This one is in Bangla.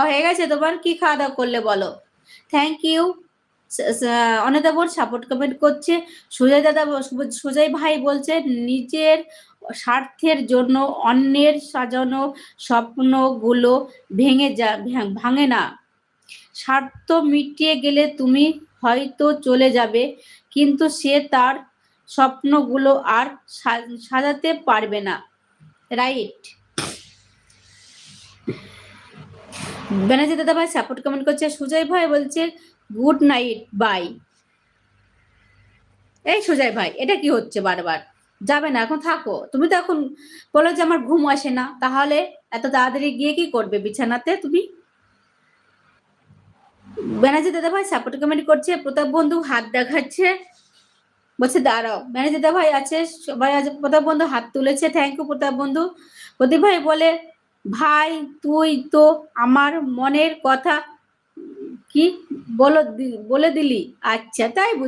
হয়ে গেছে তোমার? কি খাওয়া দাওয়া করলে বলো? Thank you. অনিতা বোন সাপোর্ট কমেন্ট করছে। সুজয় দাদা, সুজয় ভাই বলছে নিজের স্বার্থের জন্য অন্যের সাজানো স্বপ্নগুলো ভাঙে না। স্বার্থ মিটিয়ে গেলে তুমি হয়তো চলে যাবে, কিন্তু সে তার স্বপ্নগুলো আর সাজাতে পারবে না। রাইট। ব্যানার্জি দাদা ভাই সাপোর্ট কমেন্ট করছে। সুজয় ভাই বলছে গুড নাইট বাই। এই সুজয় ভাই, এটা কি হচ্ছে বারবার? যাবে না এখন? থাকো। তুমি তো এখন বলো যে আমার ঘুম আসে না, তাহলে এত তাড়াতাড়ি গিয়ে কি করবে বিছানাতে তুমি? ব্যানার্জি দাদা ভাই সাপোর্ট কমেন্ট করছে। প্রতাপ বন্ধু হাত দেখাচ্ছে, বলছে দাঁড়াও। ব্যানার্জি দাদা ভাই আছে, সবাই আছে। প্রতাপ বন্ধু হাত তুলেছে, থ্যাংক ইউ প্রতাপ বন্ধু। প্রদীপ ভাই বলে ভাই তুই তো আমার মনের কথা কি বলে দিলি। আচ্ছা, তাই বুঝি?